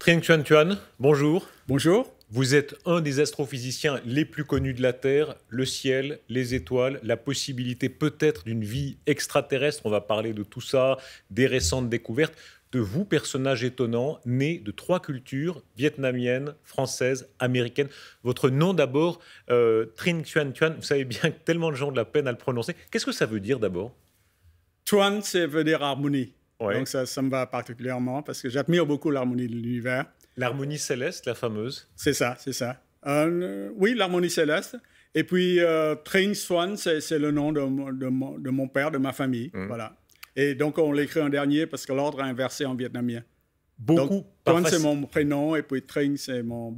Trinh Xuan Tuan, bonjour. Bonjour. Vous êtes un des astrophysiciens les plus connus de la Terre. Le ciel, les étoiles, la possibilité peut-être d'une vie extraterrestre. On va parler de tout ça, des récentes découvertes. De vous, personnage étonnant, né de 3 cultures, vietnamienne, française, américaine. Votre nom d'abord, Trinh Xuan Tuan, vous savez bien que tellement de gens ont de la peine à le prononcer. Qu'est-ce que ça veut dire d'abord? Tuan, ça veut dire harmonie. Ouais. Donc ça me va particulièrement parce que j'admire beaucoup l'harmonie de l'univers. L'harmonie céleste, la fameuse. C'est ça, c'est ça. Oui, l'harmonie céleste. Et puis, Trinh Xuan, c'est le nom de mon père, de ma famille. Voilà. Et donc, on l'écrit en dernier parce que l'ordre est inversé en vietnamien. Beaucoup. Tuan, c'est mon prénom, et puis Trinh, c'est mon...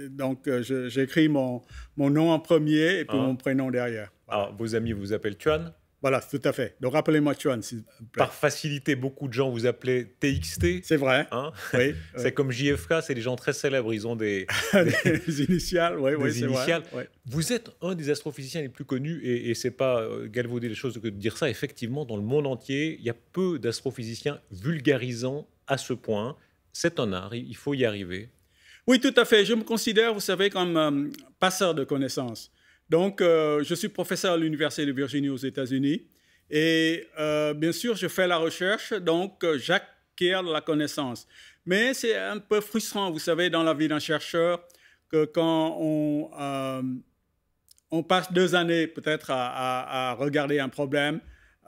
Donc, j'écris mon nom en premier et puis mon prénom derrière. Voilà. Alors, vos amis vous appellent Tuan? Voilà, tout à fait. Donc, rappelez-moi Tuan, s'il vous plaît. Par facilité, beaucoup de gens vous appelaient TXT. C'est vrai. Hein, oui. C'est comme JFK, c'est des gens très célèbres. Ils ont des initiales. Oui, des initiales. Vrai. Ouais. Vous êtes un des astrophysiciens les plus connus, et c'est pas galvauder les choses que de dire ça. Effectivement, dans le monde entier, il y a peu d'astrophysiciens vulgarisants à ce point. C'est un art, il faut y arriver. Oui, tout à fait. Je me considère, vous savez, comme passeur de connaissances. Donc, je suis professeur à l'Université de Virginie aux États-Unis. Et bien sûr, je fais la recherche, donc j'acquiers de la connaissance. Mais c'est un peu frustrant, vous savez, dans la vie d'un chercheur, que quand on passe 2 années peut-être à regarder un problème,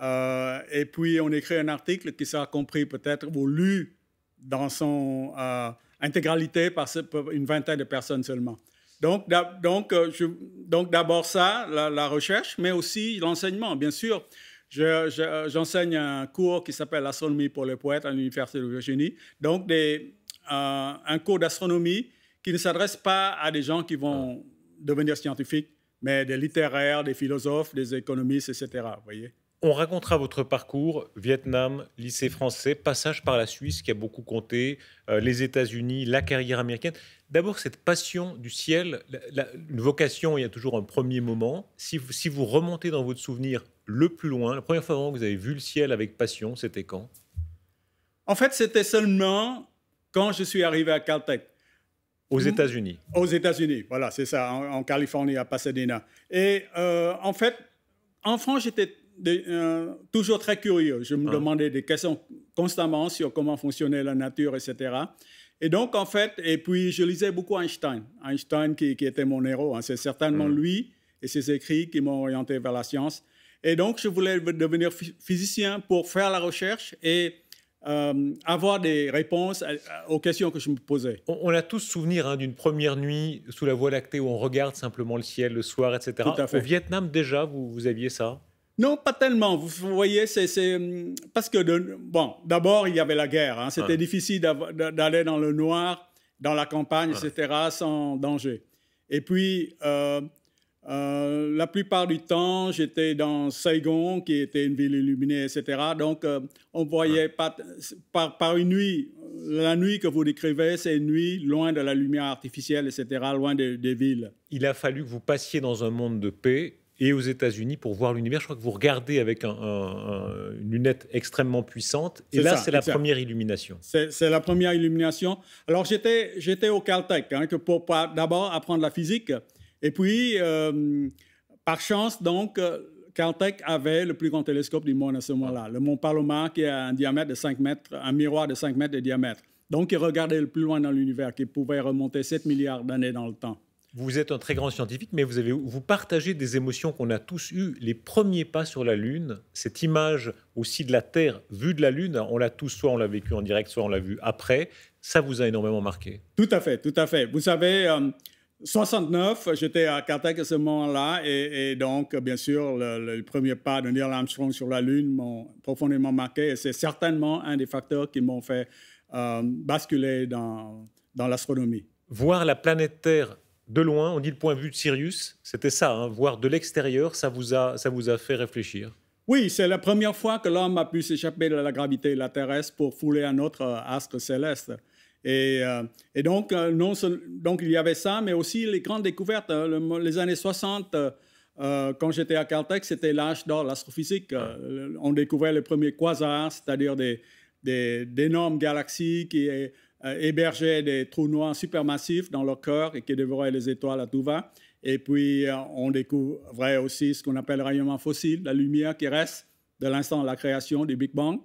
et puis on écrit un article qui sera compris peut-être ou lu dans son intégralité par une vingtaine de personnes seulement. Donc d'abord ça, la recherche, mais aussi l'enseignement. Bien sûr, j'enseigne un cours qui s'appelle l'astronomie pour les poètes à l'Université de Virginie. Donc un cours d'astronomie qui ne s'adresse pas à des gens qui vont devenir scientifiques, mais des littéraires, des philosophes, des économistes, etc. Vous voyez? On racontera votre parcours, Vietnam, lycée français, passage par la Suisse qui a beaucoup compté, les États-Unis, la carrière américaine. D'abord, cette passion du ciel, une vocation, il y a toujours un premier moment. Si vous remontez dans votre souvenir le plus loin, la première fois que vous avez vu le ciel avec passion, c'était quand? En fait, c'était seulement quand je suis arrivé à Caltech. Aux États-Unis. Aux États-Unis, voilà, c'est ça, en Californie, à Pasadena. Et en fait, en France, j'étais toujours très curieux. Je me demandais des questions constamment sur comment fonctionnait la nature, etc. Et donc, en fait, et puis je lisais beaucoup Einstein. Einstein qui était mon héros. Hein. C'est certainement lui et ses écrits qui m'ont orienté vers la science. Et donc, je voulais devenir physicien pour faire la recherche et avoir des réponses aux questions que je me posais. On a tous souvenir d'une première nuit sous la Voie lactée où on regarde simplement le ciel le soir, etc. Tout à fait. Au Vietnam, déjà, vous aviez ça? Non, pas tellement. Vous voyez, c'est parce que, bon, d'abord, il y avait la guerre. Hein. C'était difficile d'aller dans le noir, dans la campagne, etc., sans danger. Et puis, la plupart du temps, j'étais dans Saigon, qui était une ville illuminée, etc. Donc, on voyait pas, par une nuit, la nuit que vous décrivez, c'est une nuit loin de la lumière artificielle, etc., loin des villes. Il a fallu que vous passiez dans un monde de paix et aux États-Unis pour voir l'univers. Je crois que vous regardez avec une lunette extrêmement puissante. Et là, c'est la première illumination. C'est la première illumination. Alors, j'étais au Caltech pour d'abord apprendre la physique. Et puis, par chance, donc, Caltech avait le plus grand télescope du monde à ce moment-là, le Mont Palomar, qui a un diamètre de 5 mètres, un miroir de 5 mètres de diamètre. Donc, il regardait le plus loin dans l'univers, qui pouvait remonter 7 milliards d'années dans le temps. Vous êtes un très grand scientifique, mais vous partagez des émotions qu'on a tous eues. Les premiers pas sur la Lune, cette image aussi de la Terre vue de la Lune, on l'a tous, soit on l'a vécu en direct, soit on l'a vu après. Ça vous a énormément marqué. Tout à fait, tout à fait. Vous savez, 69, j'étais à Caltech à ce moment-là, et donc, bien sûr, le premier pas de Neil Armstrong sur la Lune m'ont profondément marqué. Et c'est certainement un des facteurs qui m'ont fait basculer dans l'astronomie. Voir la planète Terre de loin, on dit le point de vue de Sirius, c'était ça, voir de l'extérieur, ça vous a fait réfléchir. Oui, c'est la première fois que l'homme a pu s'échapper de la gravité terrestre pour fouler un autre astre céleste. Et donc, donc, il y avait ça, mais aussi les grandes découvertes. Les années 60, quand j'étais à Caltech, c'était l'âge d'or de l'astrophysique. On découvrait les premiers quasars, c'est-à-dire d'énormes galaxies qui hébergeaient des trous noirs supermassifs dans leur cœur et qui dévoraient les étoiles à tout va. Et puis, on découvrait aussi ce qu'on appelle le rayonnement fossile, la lumière qui reste de l'instant de la création du Big Bang.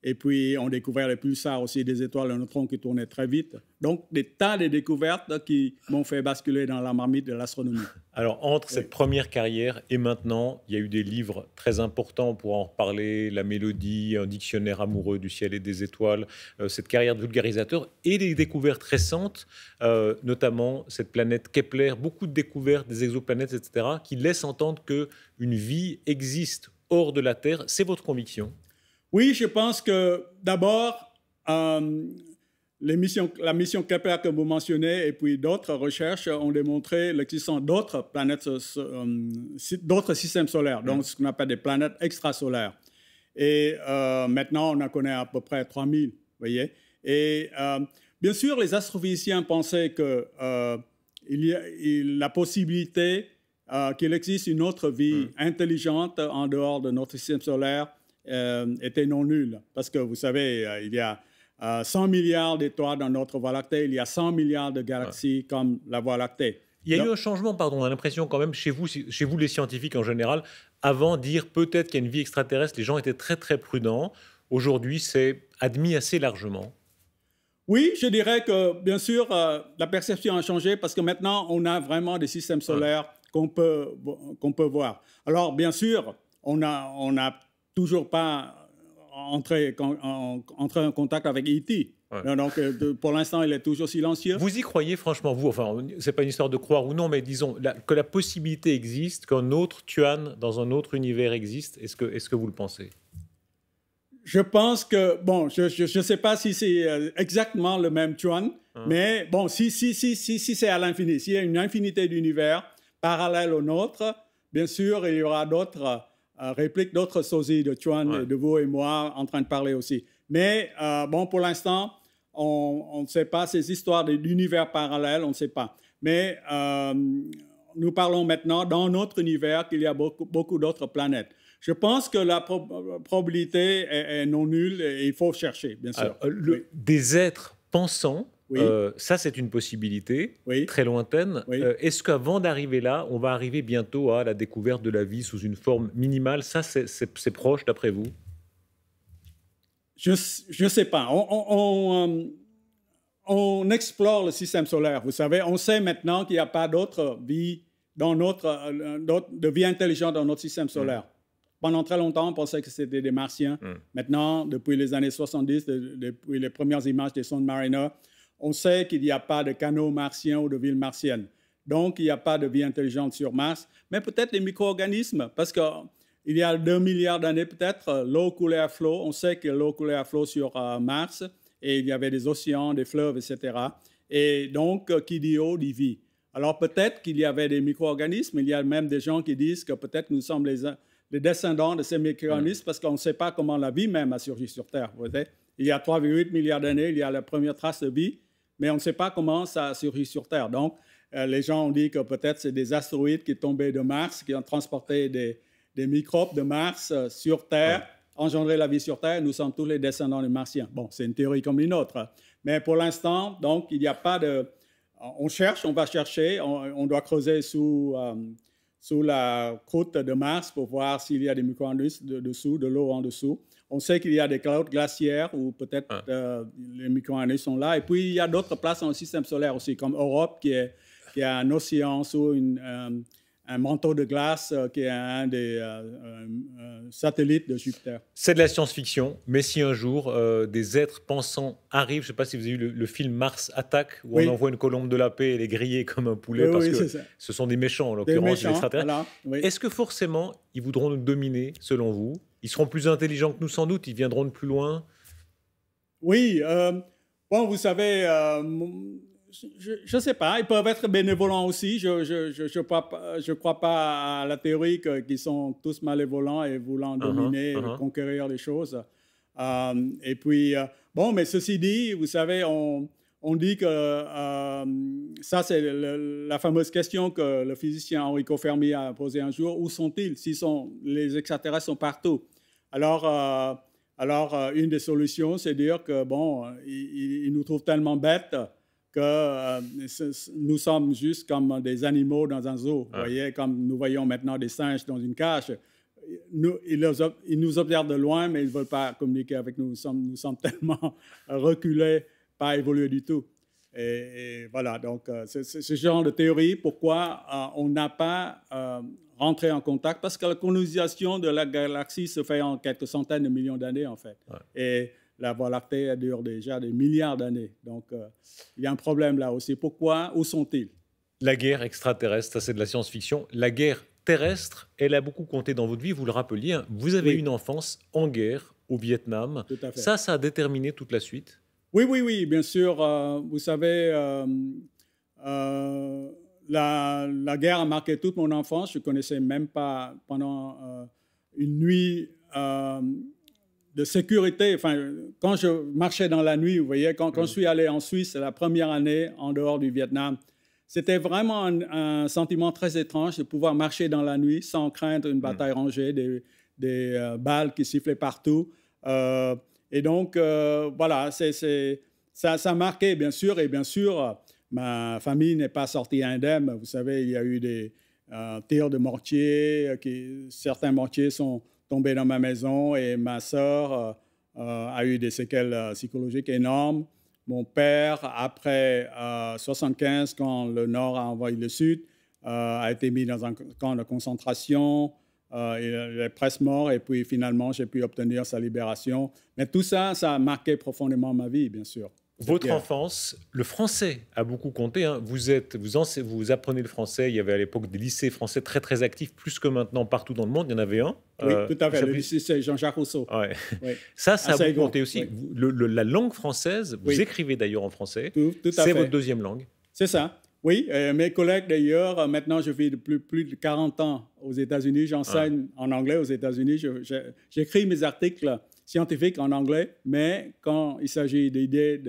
Et puis, on découvrait les pulsars aussi des étoiles à neutrons qui tournaient très vite. Donc, des tas de découvertes qui m'ont fait basculer dans la marmite de l'astronomie. Alors, entre cette première carrière et maintenant, il y a eu des livres très importants pour en reparler, La Mélodie, un dictionnaire amoureux du ciel et des étoiles, cette carrière de vulgarisateur et des découvertes récentes, notamment cette planète Kepler, beaucoup de découvertes des exoplanètes, etc., qui laissent entendre qu'une vie existe hors de la Terre. C'est votre conviction? Oui, je pense que d'abord, la mission Kepler que vous mentionnez et puis d'autres recherches ont démontré l'existence d'autres planètes, d'autres systèmes solaires, donc ce qu'on appelle des planètes extrasolaires. Et maintenant, on en connaît à peu près 3000, vous voyez. Et bien sûr, les astrophysiciens pensaient que il y a la possibilité qu'il existe une autre vie intelligente en dehors de notre système solaire était non nulle. Parce que vous savez, il y a 100 milliards d'étoiles dans notre Voie lactée, il y a 100 milliards de galaxies comme la Voie lactée. Il y a eu un changement, pardon, on a l'impression quand même, chez vous les scientifiques en général, avant de dire peut-être qu'il y a une vie extraterrestre, les gens étaient très très prudents. Aujourd'hui, c'est admis assez largement. Oui, je dirais que, bien sûr, la perception a changé parce que maintenant, on a vraiment des systèmes solaires qu'on peut voir. Alors, bien sûr, on n'a toujours pas entré en contact avec E.T. Ouais. Donc, pour l'instant, il est toujours silencieux. Vous y croyez, franchement, vous? Enfin, c'est pas une histoire de croire ou non, mais disons que la possibilité existe, qu'un autre Tuan dans un autre univers existe. Est-ce que vous le pensez? Je pense que, bon, je ne sais pas si c'est exactement le même Tuan, mais bon, si c'est à l'infini, s'il y a une infinité d'univers parallèles au nôtre, bien sûr, il y aura d'autres répliques, d'autres sosies de Tuan, de vous et moi, en train de parler aussi. Mais bon, pour l'instant, on ne sait pas ces histoires d'univers parallèles, on ne sait pas. Mais nous parlons maintenant dans notre univers qu'il y a beaucoup d'autres planètes. Je pense que la probabilité est non nulle et il faut chercher, bien sûr. Alors, des êtres pensants, ça c'est une possibilité très lointaine. Est-ce qu'avant d'arriver là, on va arriver bientôt à la découverte de la vie sous une forme minimale? Ça, c'est proche d'après vous? Je ne sais pas. On explore le système solaire. Vous savez, on sait maintenant qu'il n'y a pas d'autre vie de vie intelligente dans notre système solaire. Pendant très longtemps, on pensait que c'était des Martiens. Maintenant, depuis les années 70, depuis les premières images des sondes Mariner, on sait qu'il n'y a pas de canaux martiens ou de villes martiennes. Donc, il n'y a pas de vie intelligente sur Mars, mais peut-être des micro-organismes, parce qu'il y a 2 milliards d'années peut-être, l'eau coulait à flot. On sait que l'eau coulait à flot sur Mars, et il y avait des océans, des fleuves, etc. Et donc, qui dit eau, dit vie. Alors, peut-être qu'il y avait des micro-organismes. Il y a même des gens qui disent que peut-être nous sommes les descendants de ces micro-organismes parce qu'on ne sait pas comment la vie même a surgi sur Terre. Vous voyez? Il y a 3,8 milliards d'années, il y a la première trace de vie, mais on ne sait pas comment ça a surgi sur Terre. Donc, les gens ont dit que peut-être c'est des astéroïdes qui tombaient de Mars, qui ont transporté des microbes de Mars sur Terre, engendré la vie sur Terre. Nous sommes tous les descendants des Martiens. Bon, c'est une théorie comme une autre. Mais pour l'instant, donc, il n'y a pas de... On cherche, on va chercher, on doit creuser sous la croûte de Mars pour voir s'il y a des micro-organismes dessous, de l'eau en dessous. On sait qu'il y a des calottes glaciaires où peut-être les micro-organismes sont là. Et puis, il y a d'autres places dans le système solaire aussi, comme Europe, qui a un océan sous un manteau de glace, qui est un des satellites de Jupiter. C'est de la science-fiction, mais si un jour des êtres pensants arrivent, je ne sais pas si vous avez vu le film Mars Attack, où on envoie une colombe de la paix et elle est grillée comme un poulet, parce que ce sont des méchants, en l'occurrence, des extraterrestres. Voilà, Est-ce que forcément, ils voudront nous dominer, selon vous? Ils seront plus intelligents que nous, sans doute? Ils viendront de plus loin? Oui. Bon, vous savez... je ne sais pas, ils peuvent être bénévolents aussi. Je crois pas à la théorie qu'ils sont tous malévolents et voulant dominer, et conquérir les choses. Et puis, bon, mais ceci dit, vous savez, on dit que ça, c'est la fameuse question que le physicien Enrico Fermi a posée un jour. Où sont-ils? Les extraterrestres sont partout. Alors, Alors, une des solutions, c'est de dire que, bon, ils nous trouvent tellement bêtes que nous sommes juste comme des animaux dans un zoo. Vous voyez, comme nous voyons maintenant des singes dans une cage. Ils nous observent de loin, mais ils ne veulent pas communiquer avec nous. Nous sommes tellement reculés, pas évolués du tout. Et voilà, donc c'est ce genre de théorie. Pourquoi on n'a pas rentré en contact? Parce que la colonisation de la galaxie se fait en quelques centaines de millions d'années, en fait. Et la Voie lactée, elle dure déjà des milliards d'années. Donc, il y a un problème là aussi. Pourquoi? Où sont-ils? La guerre extraterrestre, ça c'est de la science-fiction. La guerre terrestre, elle a beaucoup compté dans votre vie, vous le rappeliez. Hein. Vous avez une enfance en guerre au Vietnam. Tout à fait. Ça a déterminé toute la suite? Oui, bien sûr. Vous savez, la guerre a marqué toute mon enfance. Je ne connaissais même pas pendant une nuit de sécurité. Enfin, quand je marchais dans la nuit, vous voyez, quand je suis allé en Suisse, c'est la première année en dehors du Vietnam, c'était vraiment un sentiment très étrange de pouvoir marcher dans la nuit sans craindre une bataille rangée, des balles qui sifflaient partout. Et donc, voilà, ça a marqué, bien sûr. Et bien sûr, ma famille n'est pas sortie indemne. Vous savez, il y a eu des tirs de mortier. Certains mortiers sont tombés dans ma maison et ma sœur a eu des séquelles psychologiques énormes. Mon père, après 1975, quand le Nord a envahi le Sud, a été mis dans un camp de concentration. Il est presque mort et puis finalement, j'ai pu obtenir sa libération. Mais tout ça, ça a marqué profondément ma vie, bien sûr. Votre enfance, le français a beaucoup compté. Hein. Vous apprenez le français. Il y avait à l'époque des lycées français très, très actifs, plus que maintenant partout dans le monde. Il y en avait un. Oui, tout à fait. Le lycée Jean-Jacques Rousseau. Ouais. Oui. Ça a beaucoup compté aussi. Oui. La langue française, vous écrivez d'ailleurs en français. Tout à fait. C'est votre deuxième langue. C'est ça. Oui, mes collègues d'ailleurs, maintenant je vis depuis plus de 40 ans aux États-Unis. J'enseigne en anglais aux États-Unis. J'écris mes articles scientifiques en anglais, mais quand il s'agit d'idées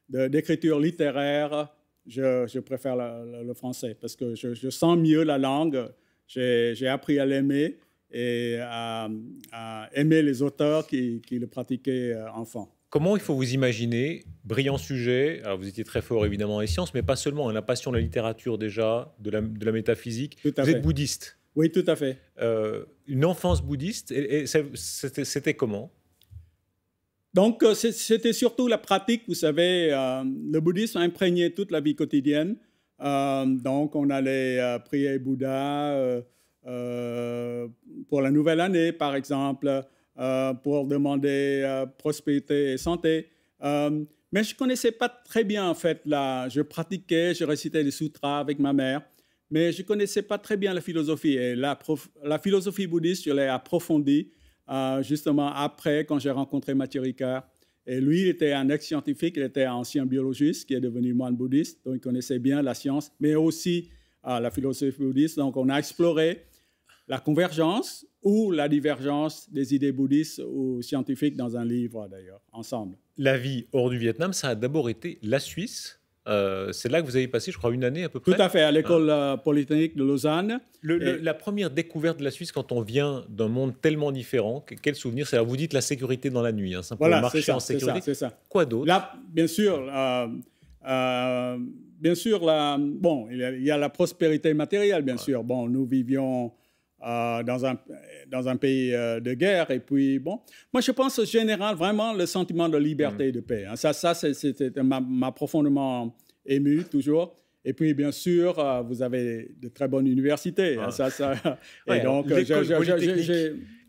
d'écriture littéraire, je préfère le français parce que je sens mieux la langue. J'ai appris à l'aimer et à aimer les auteurs qui le pratiquaient enfant. Comment il faut vous imaginer, brillant sujet, alors vous étiez très fort évidemment dans les sciences, mais pas seulement, hein, la passion de la littérature déjà, de la métaphysique. Vous êtes bouddhiste. Oui, tout à fait. Une enfance bouddhiste, et c'était comment? Donc, c'était surtout la pratique, vous savez, le bouddhisme a imprégné toute la vie quotidienne. Donc, on allait prier Bouddha pour la nouvelle année, par exemple, pour demander prospérité et santé. Mais je ne connaissais pas très bien, en fait, je pratiquais, je récitais les sutras avec ma mère, mais je ne connaissais pas très bien la philosophie. Et la philosophie bouddhiste, je l'ai approfondie justement après, quand j'ai rencontré Mathieu Ricard. Et lui, il était un ex-scientifique, il était un ancien biologiste qui est devenu moine bouddhiste, donc il connaissait bien la science, mais aussi la philosophie bouddhiste. Donc, on a exploré la convergence ou la divergence des idées bouddhistes ou scientifiques dans un livre, d'ailleurs, ensemble. La vie hors du Vietnam, ça a d'abord été la Suisse. C'est là que vous avez passé, je crois, une année à peu près. Tout à fait, à l'école polytechnique de Lausanne. La première découverte de la Suisse, quand on vient d'un monde tellement différent, quel souvenir? C'est, vous dites la sécurité dans la nuit, hein, simplement voilà, marcher en sécurité. C'est ça. Quoi d'autre? Là, bien sûr, bon, il y a la prospérité matérielle, bien sûr. Bon, nous vivions dans un pays de guerre. Et puis, bon, moi, je pense en général, vraiment, le sentiment de liberté et de paix. Hein. Ça m'a profondément ému, toujours. Et puis, bien sûr, vous avez de très bonnes universités. Hein. Et donc,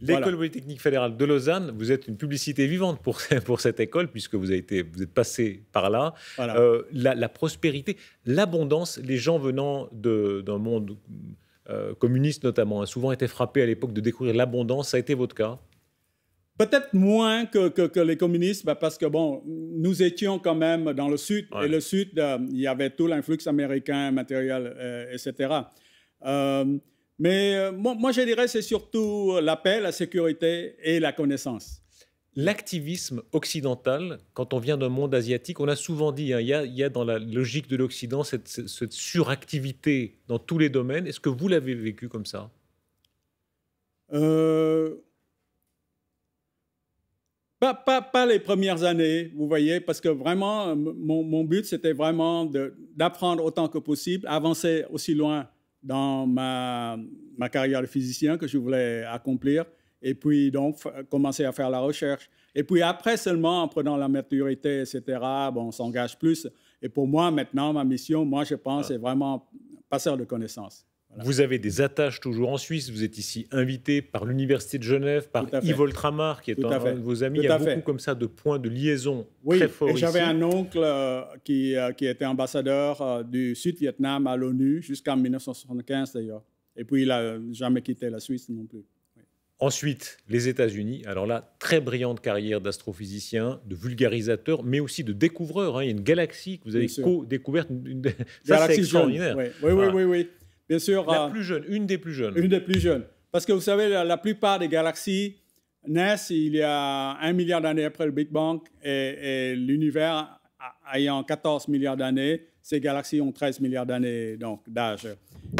l'École polytechnique fédérale de Lausanne, vous êtes une publicité vivante pour cette école, puisque vous êtes passé par là. Voilà. La prospérité, l'abondance, les gens venant d'un monde communistes notamment, ont souvent été frappés à l'époque de découvrir l'abondance. Ça a été votre cas? Peut-être moins que les communistes, parce que bon, nous étions quand même dans le Sud, et le Sud, il y avait tout l'influx américain, matériel, etc. Mais moi, je dirais c'est surtout la paix, la sécurité et la connaissance. L'activisme occidental, quand on vient d'un monde asiatique, on a souvent dit, hein, il y a dans la logique de l'Occident cette suractivité dans tous les domaines. Est-ce que vous l'avez vécu comme ça? Pas les premières années, vous voyez, parce que vraiment, mon but, c'était vraiment d'apprendre autant que possible, avancer aussi loin dans ma carrière de physicien que je voulais accomplir, et puis donc commencer à faire la recherche. Et puis après seulement, en prenant la maturité, etc., bon, on s'engage plus. Et pour moi, maintenant, ma mission, moi, je pense, c'est vraiment passeur de connaissances. Voilà. Vous avez des attaches toujours en Suisse. Vous êtes ici invité par l'Université de Genève, par Yves Oltramar, qui est un de vos amis. Il y a beaucoup comme ça de points de liaison très forts ici. Oui, j'avais un oncle qui était ambassadeur du Sud-Vietnam à l'ONU jusqu'en 1975 d'ailleurs. Et puis il n'a jamais quitté la Suisse non plus. Oui. Ensuite, les États-Unis. Alors là, très brillante carrière d'astrophysicien, de vulgarisateur, mais aussi de découvreur. Hein. Il y a une galaxie que vous avez co-découverte. Ça, c'est extraordinaire. Oui. Bien sûr, la plus jeune, une des plus jeunes. Une des plus jeunes. Parce que vous savez, la plupart des galaxies naissent il y a 1 milliard d'années après le Big Bang et l'univers ayant 14 milliards d'années, ces galaxies ont 13 milliards d'années d'âge.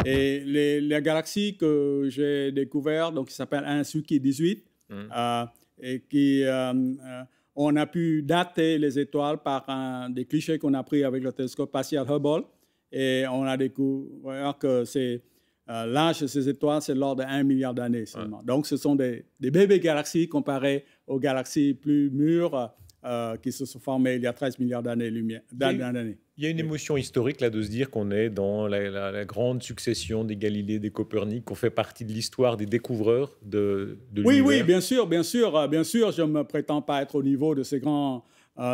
Et les galaxies que j'ai découvertes, donc qui s'appellent Ansuki 18, et qui on a pu dater les étoiles par des clichés qu'on a pris avec le télescope spatial Hubble. Et on a découvert que l'âge de ces étoiles, c'est l'ordre de 1 milliard d'années seulement. Donc, ce sont des bébés galaxies comparées aux galaxies plus mûres qui se sont formées il y a 13 milliards d'années. Il y a une émotion historique là de se dire qu'on est dans la grande succession des Galilée, des Copernic, qu'on fait partie de l'histoire des découvreurs de l'univers. Oui, bien sûr. Je ne me prétends pas être au niveau de ces grands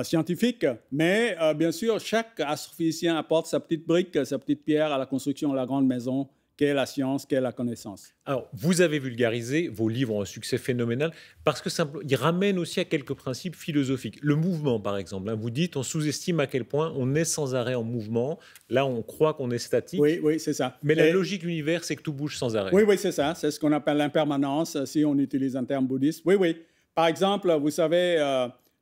scientifique, mais bien sûr, chaque astrophysicien apporte sa petite brique, sa petite pierre à la construction de la grande maison qu'est la science, qu'est la connaissance. Alors, vous avez vulgarisé, vos livres ont un succès phénoménal, parce qu'ils ramènent aussi à quelques principes philosophiques. Le mouvement, par exemple, hein, vous dites, on sous-estime à quel point on est sans arrêt en mouvement. Là, on croit qu'on est statique. Oui, c'est ça. Mais la logique de l'univers, c'est que tout bouge sans arrêt. Oui, c'est ça. C'est ce qu'on appelle l'impermanence, si on utilise un terme bouddhiste. Oui. Par exemple, vous savez...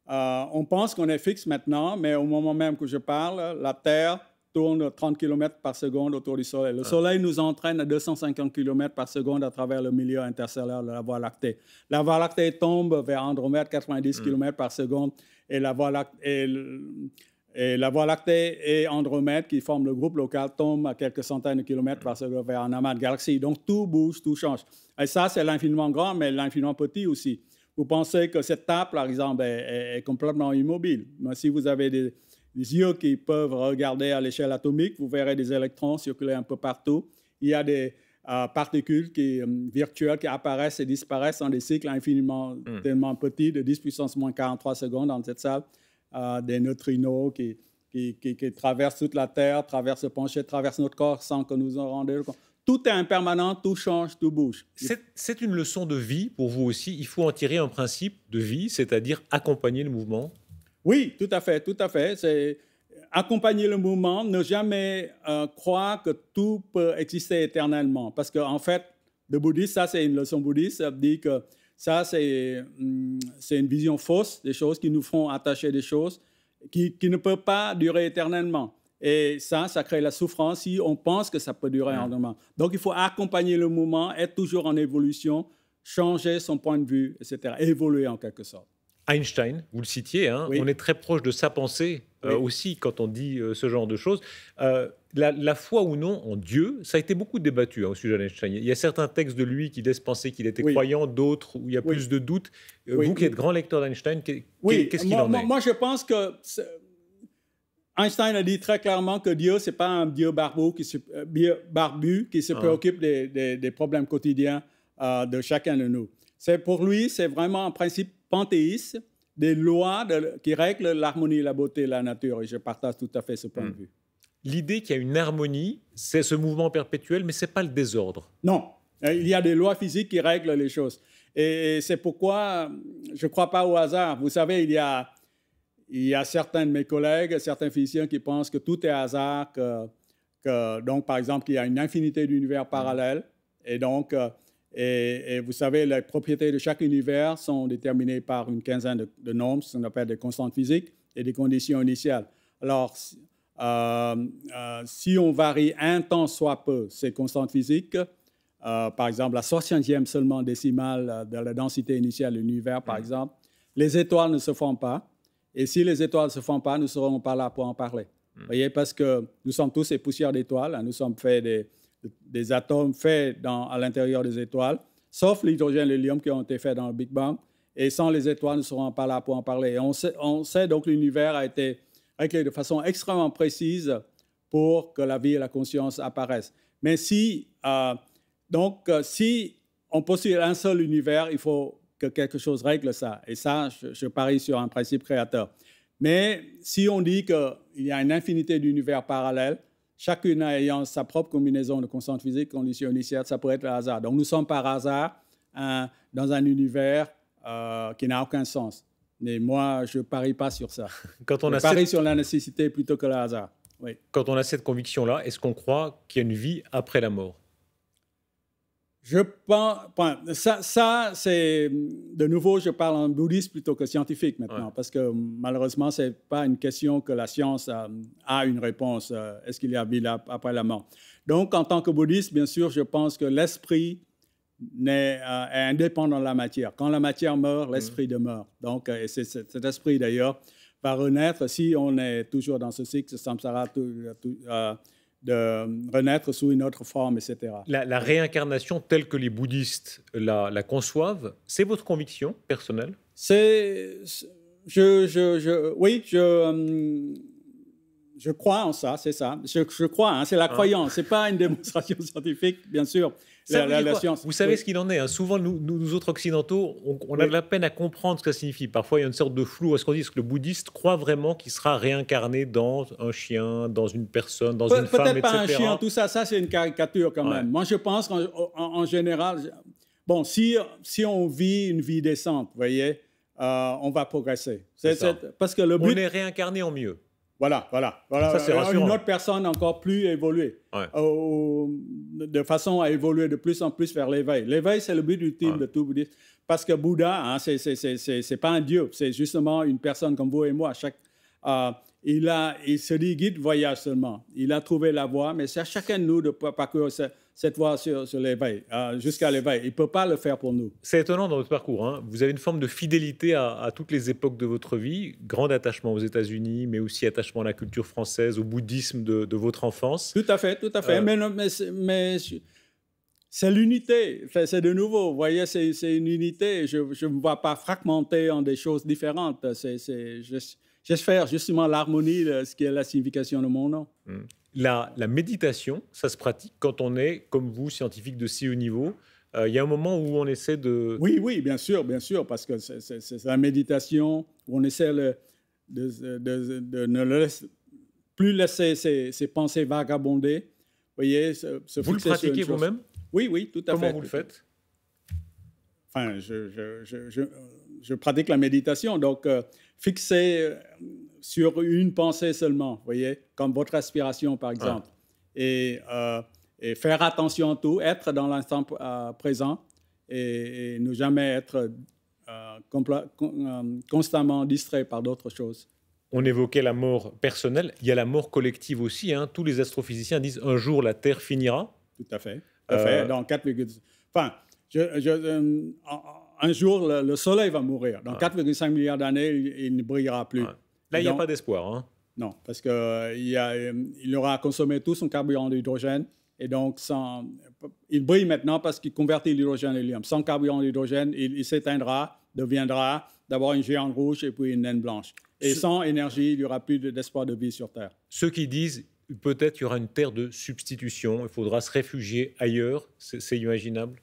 on pense qu'on est fixe maintenant, mais au moment même que je parle, la Terre tourne 30 km par seconde autour du Soleil. Le Soleil nous entraîne à 250 km par seconde à travers le milieu interstellaire de la Voie lactée. La Voie lactée tombe vers Andromède, 90 km par seconde, et la Voie lactée et Andromède, qui forment le groupe local, tombent à quelques centaines de kilomètres par seconde vers un amas de galaxies. Donc, tout bouge, tout change. Et ça, c'est l'infiniment grand, mais l'infiniment petit aussi. Vous pensez que cette table, par exemple, est complètement immobile. Mais si vous avez des yeux qui peuvent regarder à l'échelle atomique, vous verrez des électrons circuler un peu partout. Il y a des particules virtuelles qui apparaissent et disparaissent dans des cycles infiniment tellement petits, de 10 puissance moins 43 secondes dans cette salle. Des neutrinos qui traversent toute la Terre, traversent le plancher, traversent notre corps sans que nous en rendions compte. Tout est impermanent, tout change, tout bouge. C'est une leçon de vie pour vous aussi. Il faut en tirer un principe de vie, c'est-à-dire accompagner le mouvement. Oui, tout à fait. C'est accompagner le mouvement, ne jamais croire que tout peut exister éternellement. Parce qu'en fait, le bouddhisme, ça c'est une leçon bouddhiste, ça dit que ça c'est une vision fausse des choses qui nous font attacher des choses qui ne peuvent pas durer éternellement. Et ça crée la souffrance si on pense que ça peut durer éternellement. Donc, il faut accompagner le mouvement, être toujours en évolution, changer son point de vue, etc., évoluer en quelque sorte. Einstein, vous le citiez, hein, oui. On est très proche de sa pensée aussi quand on dit ce genre de choses. La foi ou non en Dieu, ça a été beaucoup débattu au sujet d'Einstein. Il y a certains textes de lui qui laissent penser qu'il était croyant, d'autres où il y a plus de doutes. Vous qui êtes grand lecteur d'Einstein, qu'est-ce qu'il en est? Moi, je pense que... Einstein a dit très clairement que Dieu, ce n'est pas un Dieu barbu qui se préoccupe des problèmes quotidiens de chacun de nous. Pour lui, c'est vraiment un principe panthéiste, des lois qui règlent l'harmonie, la beauté, la nature. Et je partage tout à fait ce point de vue. L'idée qu'il y a une harmonie, c'est ce mouvement perpétuel, mais ce n'est pas le désordre. Non, il y a des lois physiques qui règlent les choses. Et c'est pourquoi je ne crois pas au hasard. Vous savez, il y a certains de mes collègues, certains physiciens qui pensent que tout est hasard, donc, par exemple, qu'il y a une infinité d'univers parallèles. Et donc, et vous savez, les propriétés de chaque univers sont déterminées par une quinzaine de nombres, ce qu'on appelle des constantes physiques, et des conditions initiales. Alors, si on varie un tant soit peu ces constantes physiques, par exemple, la 60e seulement décimale de la densité initiale de l'univers, par exemple, les étoiles ne se forment pas. Et si les étoiles ne se forment pas, nous ne serons pas là pour en parler. Vous voyez, parce que nous sommes tous des poussières d'étoiles. Hein, nous sommes faits des atomes faits à l'intérieur des étoiles, sauf l'hydrogène et l'hélium qui ont été faits dans le Big Bang. Et sans les étoiles, nous ne serons pas là pour en parler. Et on sait donc que l'univers a été réglé de façon extrêmement précise pour que la vie et la conscience apparaissent. Mais si on postule un seul univers, il faut que quelque chose règle ça. Et ça, je parie sur un principe créateur. Mais si on dit qu'il y a une infinité d'univers parallèles, chacune ayant sa propre combinaison de constantes physiques, conditions initiales, ça pourrait être le hasard. Donc nous sommes par hasard dans un univers qui n'a aucun sens. Mais moi, je ne parie pas sur ça. Je parie sur la nécessité plutôt que le hasard. Oui. Quand on a cette conviction-là, est-ce qu'on croit qu'il y a une vie après la mort? Je pense, ça c'est, de nouveau, je parle en bouddhiste plutôt que scientifique maintenant, parce que malheureusement, ce n'est pas une question que la science a une réponse. Est-ce qu'il y a vie après la mort? Donc, en tant que bouddhiste, bien sûr, je pense que l'esprit est indépendant de la matière. Quand la matière meurt, l'esprit demeure. Donc, et cet esprit, d'ailleurs, va renaître si on est toujours dans ce cycle de samsara, de renaître sous une autre forme, etc. La réincarnation telle que les bouddhistes la conçoivent, c'est votre conviction personnelle? Oui, je crois en ça, c'est ça. Je crois, hein, c'est la croyance. Ce n'est pas une démonstration scientifique, bien sûr. La science. Vous savez ce qu'il en est. Hein. Souvent, nous autres occidentaux, on a de la peine à comprendre ce que ça signifie. Parfois, il y a une sorte de flou. Est-ce qu'on dit que le bouddhiste croit vraiment qu'il sera réincarné dans un chien, dans une personne, dans une femme, etc. Peut-être pas un chien, tout ça c'est une caricature quand même. Moi, je pense qu'en général, bon, si on vit une vie décente, vous voyez, on va progresser. Parce que le but... On est réincarné en mieux. Voilà. Ça, c'est rassurant. Une autre personne encore plus évoluée, de façon à évoluer de plus en plus vers l'éveil. L'éveil, c'est le but ultime de tout bouddhiste. Parce que Bouddha, hein, c'est pas un dieu, c'est justement une personne comme vous et moi. Il se dit guide voyage seulement. Il a trouvé la voie, mais c'est à chacun de nous de parcourir cette voie sur l'éveil, jusqu'à l'éveil. Il ne peut pas le faire pour nous. C'est étonnant dans votre parcours. Hein. Vous avez une forme de fidélité à toutes les époques de votre vie. Grand attachement aux États-Unis, mais aussi attachement à la culture française, au bouddhisme de votre enfance. Tout à fait. Mais c'est l'unité. C'est de nouveau, vous voyez, c'est une unité. Je ne me vois pas fragmenter en des choses différentes. J'espère justement l'harmonie, ce qui est la signification de mon nom. La méditation, ça se pratique quand on est, comme vous, scientifique de si haut niveau. Il y a un moment où on essaie de... Oui, bien sûr, parce que c'est la méditation où on essaie de ne plus laisser ses pensées vagabonder. Vous voyez, vous le pratiquez vous-même? Oui, tout à fait. Comment vous le faites? Enfin, je pratique la méditation, donc fixer sur une pensée seulement, vous voyez, comme votre respiration, par exemple. Et faire attention à tout, être dans l'instant présent et ne jamais être constamment distrait par d'autres choses. On évoquait la mort personnelle, il y a la mort collective aussi. Hein. Tous les astrophysiciens disent un jour la Terre finira. Tout à fait. Dans 4,5... Enfin, un jour, le Soleil va mourir. Dans 4,5 milliards d'années, il ne brillera plus. Là, il n'y a pas d'espoir. Hein. Non, parce qu'il aura consommé tout son carburant d'hydrogène. Et donc, il brille maintenant parce qu'il convertit l'hydrogène en hélium. Sans carburant d'hydrogène, il s'éteindra, deviendra d'abord une géante rouge et puis une naine blanche. Et sans énergie, il n'y aura plus d'espoir de vie sur Terre. Ceux qui disent peut-être il y aura une Terre de substitution, il faudra se réfugier ailleurs, c'est imaginable?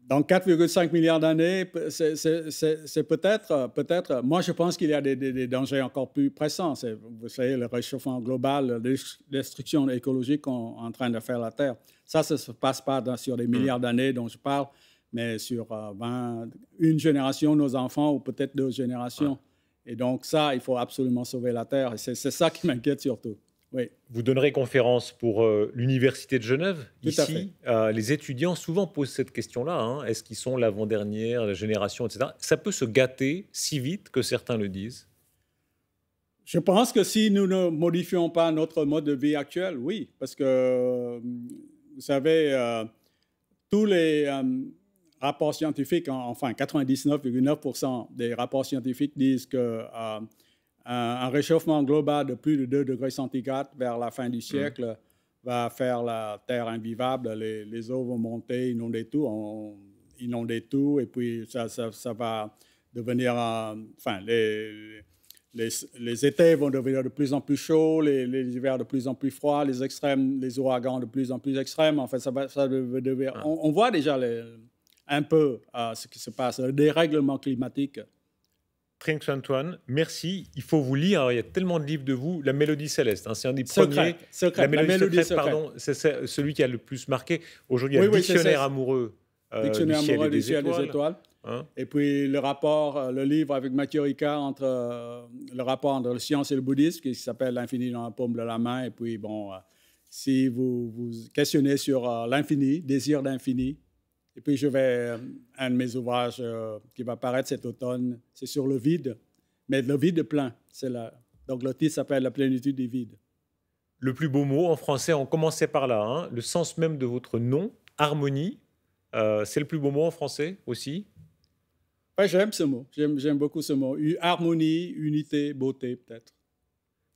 Dans 4,5 milliards d'années, c'est peut-être... Moi, je pense qu'il y a des dangers encore plus pressants. Vous savez, le réchauffement global, la destruction écologique qu'on est en train de faire la Terre. Ça ne se passe pas sur des milliards d'années dont je parle, mais sur une génération, nos enfants, ou peut-être 2 générations. Et donc ça, il faut absolument sauver la Terre. Et c'est ça qui m'inquiète surtout. Oui. Vous donnerez conférence pour l'Université de Genève. Tout ici. Les étudiants souvent posent cette question-là. Hein. Est-ce qu'ils sont l'avant-dernière, la génération, etc. Ça peut se gâter si vite que certains le disent? Je pense que si nous ne modifions pas notre mode de vie actuel, oui. Parce que, vous savez, tous les rapports scientifiques, enfin 99,9% des rapports scientifiques disent que un réchauffement global de plus de 2 degrés centigrades vers la fin du siècle va faire la Terre invivable. Les eaux vont monter, inonder tout, et puis ça va devenir, enfin, les étés vont devenir de plus en plus chauds, les hivers de plus en plus froids, les extrêmes, les ouragans de plus en plus extrêmes. En fait, ça va devenir, on voit déjà un peu ce qui se passe, le dérèglement climatique. Trinh Xuan Tuan, merci. Il faut vous lire, il y a tellement de livres de vous. La Mélodie céleste, c'est un des premiers. La Mélodie secrète, pardon, c'est celui qui a le plus marqué. Aujourd'hui, il y a le Dictionnaire amoureux Dictionnaire amoureux du ciel et des étoiles. Hein? Et puis le livre avec Mathieu Ricard le rapport entre la science et le bouddhisme qui s'appelle L'infini dans la paume de la main. Et puis, bon, si vous vous questionnez sur l'infini, désir d'infini, et puis un de mes ouvrages qui va paraître cet automne, c'est sur le vide, mais le vide plein. Donc le titre s'appelle La plénitude du vide. Le plus beau mot en français, on commençait par là, hein, le sens même de votre nom, harmonie, c'est le plus beau mot en français aussi. Ouais, j'aime ce mot, j'aime beaucoup ce mot. Harmonie, unité, beauté peut-être.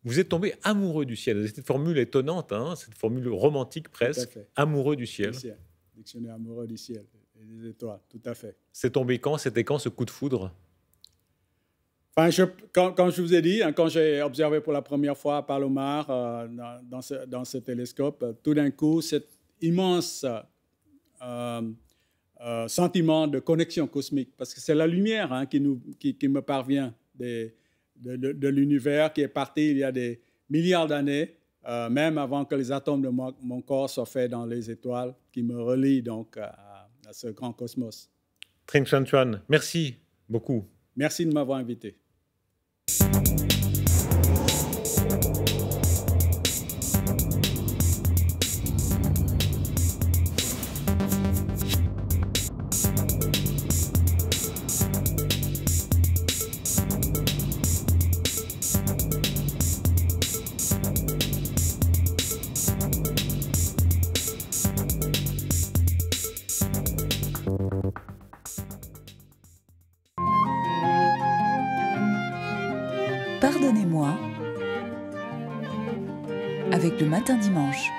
Vous êtes tombé amoureux du ciel. C'est une formule étonnante, hein, cette formule romantique presque, amoureux du ciel. Dictionnaire amoureux du ciel et des étoiles, tout à fait. C'est tombé quand? C'était quand ce coup de foudre? Enfin, quand je vous ai dit, hein, quand j'ai observé pour la première fois Palomar dans ce télescope, tout d'un coup, cet immense sentiment de connexion cosmique, parce que c'est la lumière hein, qui me parvient de l'univers qui est parti il y a des milliards d'années, même avant que les atomes de mon corps soient faits dans les étoiles, qui me relient donc à ce grand cosmos. Trinh Xuan Tuan, merci beaucoup. Merci de m'avoir invité. Pardonnez-moi avec le matin dimanche.